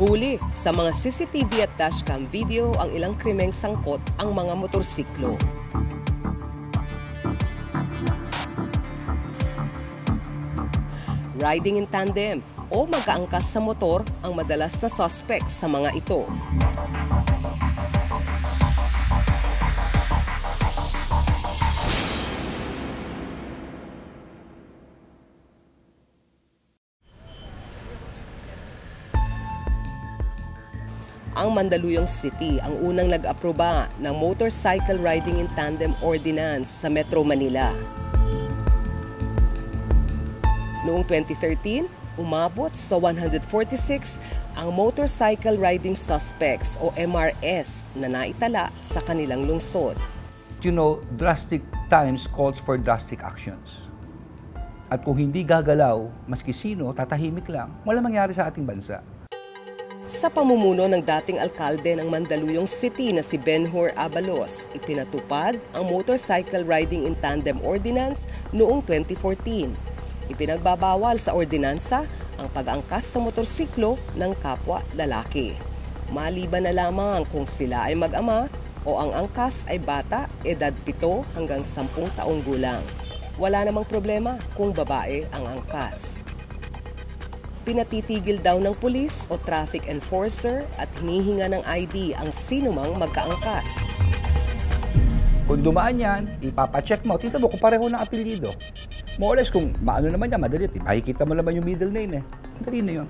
Huli sa mga CCTV at dashcam video ang ilang krimeng sangkot ang mga motorsiklo. Riding in tandem o magkaangkas sa motor ang madalas na suspect sa mga ito. Ang Mandaluyong City ang unang nag-aproba ng Motorcycle Riding in Tandem Ordinance sa Metro Manila. Noong 2013, umabot sa 146 ang motorcycle riding suspects o MRS na naitala sa kanilang lungsod. You know, drastic times calls for drastic actions. At kung hindi gagalaw, maski sino, tatahimik lang, wala mangyari sa ating bansa. Sa pamumuno ng dating alkalde ng Mandaluyong City na si Benhur Abalos, ipinatupad ang Motorcycle Riding in Tandem Ordinance noong 2014. Ipinagbabawal sa ordinansa ang pag-angkas sa motorsiklo ng kapwa lalaki. Maliban na lamang kung sila ay mag-ama o ang angkas ay bata, edad 7 hanggang 10 taong gulang. Wala namang problema kung babae ang angkas. Pinatitigil daw ng pulis o traffic enforcer at hinihinga ng ID ang sinumang magkaangkas. Kung dumaan yan, ipapacheck mo. Tita mo kung pareho ng apelyido. More or less, kung maano naman yan, madali. Makikita mo naman yung middle name eh. Madali na yun.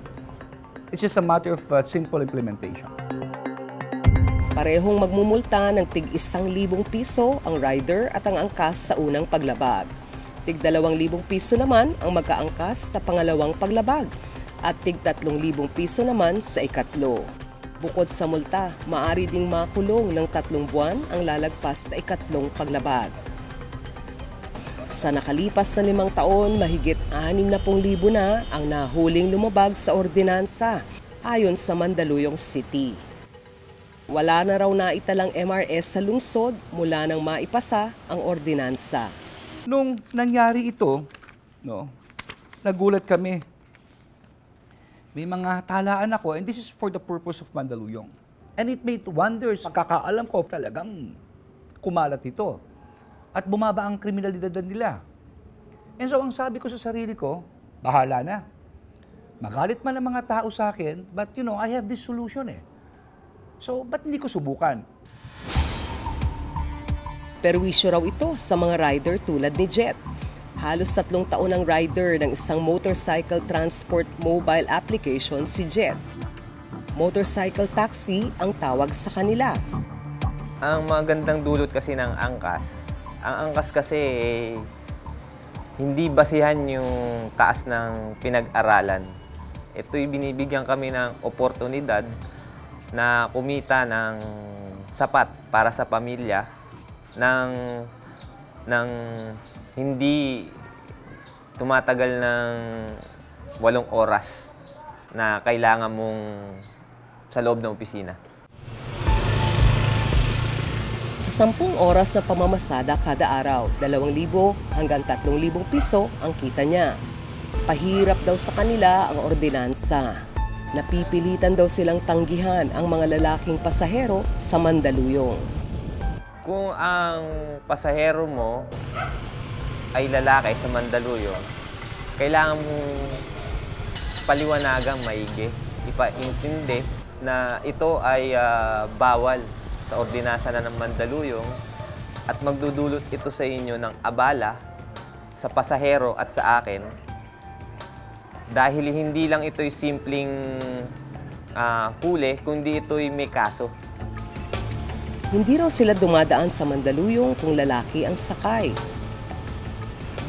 It's just a matter of simple implementation. Parehong magmumulta ng tig 1,000 piso ang rider at ang angkas sa unang paglabag. Tig 2,000 piso naman ang magkaangkas sa pangalawang paglabag at tig 3,000 piso naman sa ikatlo. Bukod sa multa, maaari ding makulong ng 3 buwan ang lalagpas sa ikatlong paglabag. Sa nakalipas na 5 taon, mahigit 60,000 na ang nahuling lumabag sa ordinansa ayon sa Mandaluyong City. Wala na raw naitalang MRS sa lungsod mula nang maipasa ang ordinansa. Nung nangyari ito, nagulat kami. May mga talaan ako, and this is for the purpose of Mandaluyong. And it made wonders. Pagkakaalam ko, talagang kumalat ito. At bumaba ang kriminalidad nila. And so, ang sabi ko sa sarili ko, bahala na. Magalit man ang mga tao sa akin, but I have this solution eh. So, ba't hindi ko subukan? Perwisyo raw ito sa mga rider tulad ni Jet. Halos 3 taon ang rider ng isang motorcycle transport mobile application si Jet. Motorcycle taxi ang tawag sa kanila. Ang magandang dulot kasi ng angkas, ang angkas kasi hindi basihan yung taas ng pinag-aralan. Ito'y binibigyan kami ng oportunidad na kumita ng sapat para sa pamilya ng hindi tumatagal ng 8 oras na kailangan mong sa loob ng opisina. Sa 10 oras na pamamasada kada araw, 2,000 hanggang 3,000 piso ang kita niya. Pahirap daw sa kanila ang ordinansa. Napipilitan daw silang tanggihan ang mga lalaking pasahero sa Mandaluyong. Kung ang pasahero mo ay lalaki sa Mandaluyong, kailangan mong paliwanagang maigi, ipaintindi na ito ay bawal sa ordinansa na ng Mandaluyong at magdudulot ito sa inyo ng abala sa pasahero at sa akin dahil hindi lang ito'y simpleng huli, kundi ito'y may kaso. Hindi raw sila dumadaan sa Mandaluyong kung lalaki ang sakay.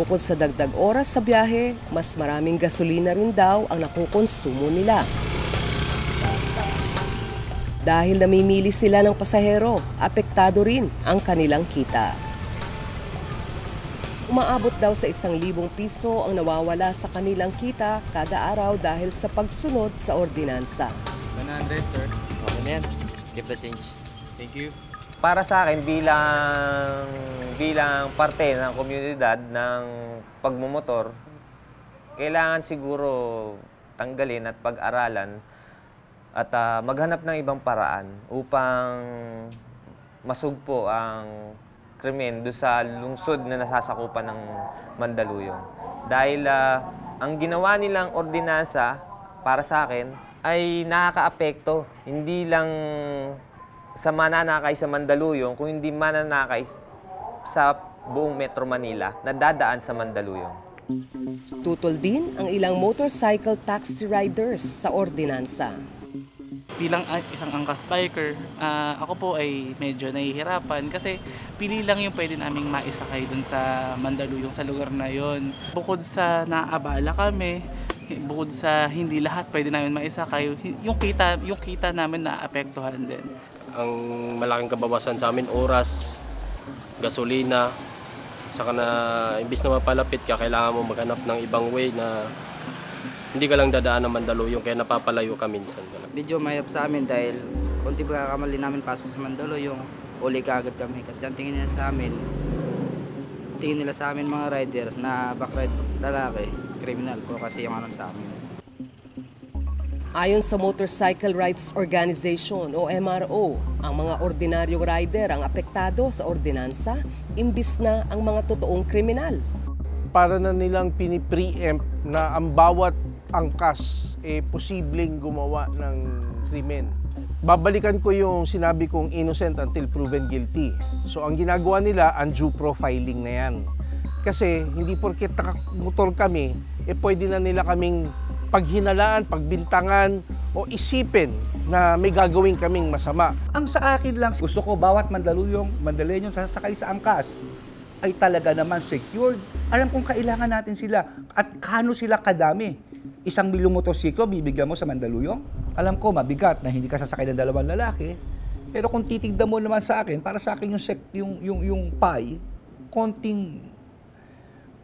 Bukod sa dagdag oras sa biyahe, mas maraming gasolina rin daw ang nakukonsumo nila. Dahil namimili sila ng pasahero, apektado rin ang kanilang kita. Umaabot daw sa 1,000 piso ang nawawala sa kanilang kita kada araw dahil sa pagsunod sa ordinansa. 100, sir. Okay na yan. Give the change. Thank you. Para sa akin, bilang parte ng komunidad ng pagmumotor, kailangan siguro tanggalin at pag-aralan at maghanap ng ibang paraan upang masugpo ang krimen doon sa lungsod na nasasakupan ng Mandaluyong. Dahil ang ginawa nilang ordinansa para sa akin ay nakakaapekto, hindi lang sa mananakay sa Mandaluyong, kung hindi mananakay sa buong Metro Manila na dadaan sa Mandaluyong. Tutol din ang ilang motorcycle taxi riders sa ordinansa. Bilang isang angkas biker, ako po ay medyo nahihirapan kasi pili lang yung pwede naming maisakay dun sa Mandaluyong sa lugar na yon. Bukod sa naabala kami, bukod sa hindi lahat pwede namin maisakay, yung kita namin naapektuhan din. Ang malaking kabawasan sa amin, oras, gasolina, saka na imbis na mapalapit ka, kailangan mo maghanap ng ibang way na hindi ka lang dadaan ng Mandaluyong, kaya napapalayo ka minsan. Medyo mahirap sa amin dahil konti pagkakamali namin pasok sa Mandaluyong, uli ka agad kami. Kasi ang tingin nila sa amin mga rider na backride lalaki, criminal po kasi yung sa amin. Ayon sa Motorcycle Rights Organization o MRO, ang mga ordinaryong rider ang apektado sa ordinansa imbis na ang mga totoong kriminal. Para na nilang pini-preempt na ang bawat angkas posibleng gumawa ng krimen. Babalikan ko yung sinabi kong innocent until proven guilty. So ang ginagawa nila, undue profiling na yan. Kasi hindi porket nakamotor kami, pwede na nila kaming paghinalaan, pagbintangan o isipin na may gagawin kaming masama. Ang sa akin lang, gusto ko bawat Mandaleñong sasakay sa angkas ay talaga naman secured. Alam kong kailangan natin sila at kano sila kadami. 1 milyong motorsiklo bibigyan mo sa Mandaluyong? Alam ko mabigat na hindi ka sasakay ng 2 lalaki. Pero kung titignan mo naman sa akin, para sa akin yung pie,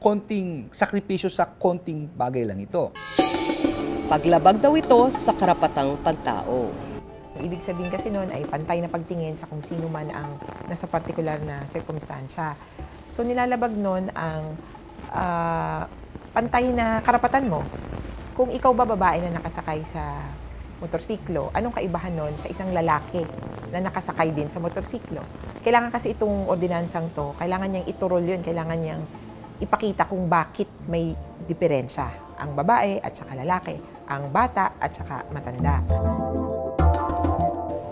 konting sakripisyo sa konting bagay lang ito. Paglabag daw ito sa karapatang pantao. Ibig sabihin kasi noon ay pantay na pagtingin sa kung sino man ang nasa partikular na sirkumstansya. So nilalabag noon ang pantay na karapatan mo. Kung ikaw ba babae na nakasakay sa motorsiklo, anong kaibahan noon sa isang lalaki na nakasakay din sa motorsiklo? Kailangan kasi itong ordinansang to, kailangan niyang iturol yun, kailangan niyang ipakita kung bakit may diferensya. Ang babae at saka lalaki, ang bata at saka matanda.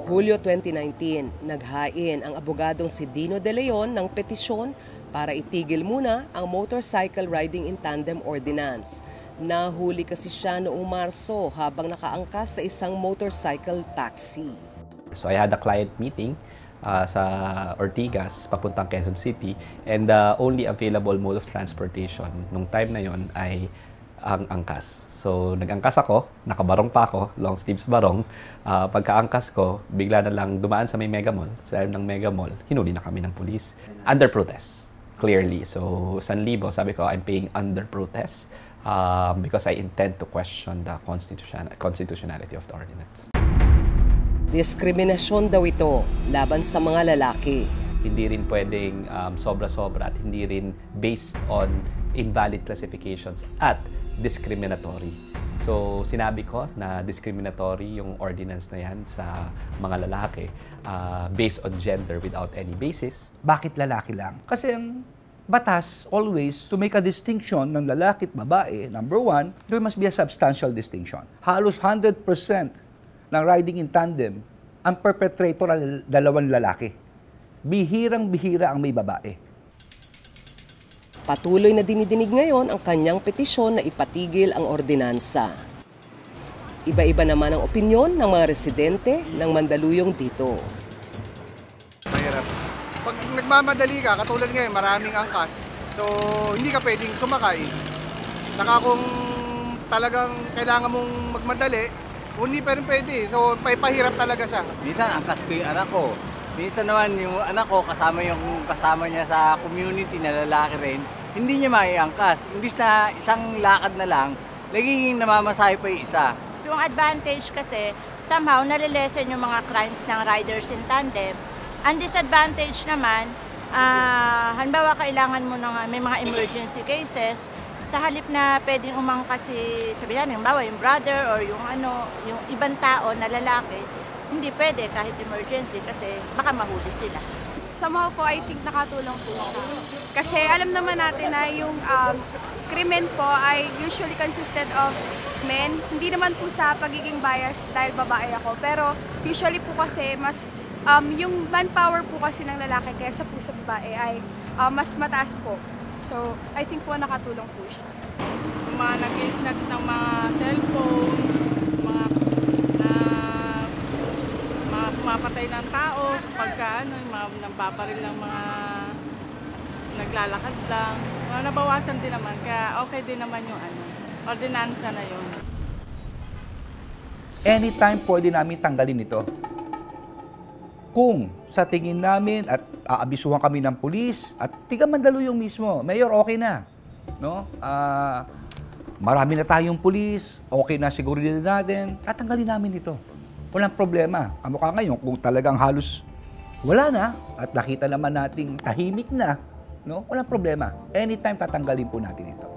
Hulyo 2019, naghain ang abogadong si Dino De Leon ng petisyon para itigil muna ang Motorcycle Riding in Tandem Ordinance. Nahuli kasi siya noong Marso habang nakaangkas sa isang motorcycle taxi. So I had a client meeting sa Ortigas, papuntang Quezon City, and the only available mode of transportation nung time na yon ay ang angkas. So nag-angkas ako, nakabarong pa ako, long sleeves barong. Pagka-angkas ko, bigla na lang dumaan sa may Mega Mall. Sa ilalim ng Mega Mall, hinuli na kami ng pulis. Under protest, clearly. So 1,000, sabi ko, I'm paying under protest because I intend to question the constitutionality of the ordinance. Diskriminasyon daw ito laban sa mga lalaki. Hindi rin pwedeng sobra-sobra at hindi rin based on invalid classifications at discriminatory. So sinabi ko na discriminatory yung ordinance na yan sa mga lalaki based on gender without any basis. Bakit lalaki lang? Kasi ang batas always to make a distinction ng lalaki at babae, number one, there must be a substantial distinction. Halos 100% ng riding in tandem, ang perpetrator ay 2 lalaki. Bihirang-bihira ang may babae. Patuloy na dinidinig ngayon ang kanyang petisyon na ipatigil ang ordinansa. Iba-iba naman ang opinyon ng mga residente ng Mandaluyong dito. Mahirap. Pag nagmamadali ka, katulad ngayon, maraming angkas. So, hindi ka pwedeng sumakay. Saka kung talagang kailangan mong magmadali, hindi pa rin pwede. So, pahirap talaga siya. Minsan angkas ko yung anak ko. Minsan naman yung anak ko kasama niya sa community na lalaki rin, hindi niya maiangkas. Imbis na isang lakad na lang, nagiging namamasahe pa yung isa. Yung advantage kasi, somehow nalilesen yung mga crimes ng riders in tandem. Ang disadvantage naman, halimbawa kailangan mo may mga emergency cases, Sa halip na pwedeng umangkas sabihan, yung bawa, yung brother or yung yung ibang tao na lalaki, hindi pwede kahit emergency kasi baka mahuli sila. Somehow po, I think nakatulong po siya. Kasi alam naman natin na yung krimen po ay usually consisted of men. Hindi naman po sa pagiging bias dahil babae ako. Pero usually po kasi mas yung manpower po kasi ng lalaki kaysa po sa babae ay mas mataas po. So I think po nakatulong po siya. Yung mga nag-snatch ng mga cellphone, mga pumapatay ng tao, pagka yung mga napaparil ng mga naglalakad lang. Mga nabawasan din naman, kaya okay din naman yung ordinansa na yun. Anytime pwede namin tanggalin ito. Kung sa tingin namin at aabisuhan kami ng pulis at tiga Mandaluyong mismo, Mayor, okay na. No? Marami na tayong pulis, okay na seguridad natin, tatanggalin namin ito. Walang problema. Kamukha ngayon, kung talagang halos wala na at nakita naman nating tahimik na, no? Walang problema. Anytime tatanggalin po natin ito.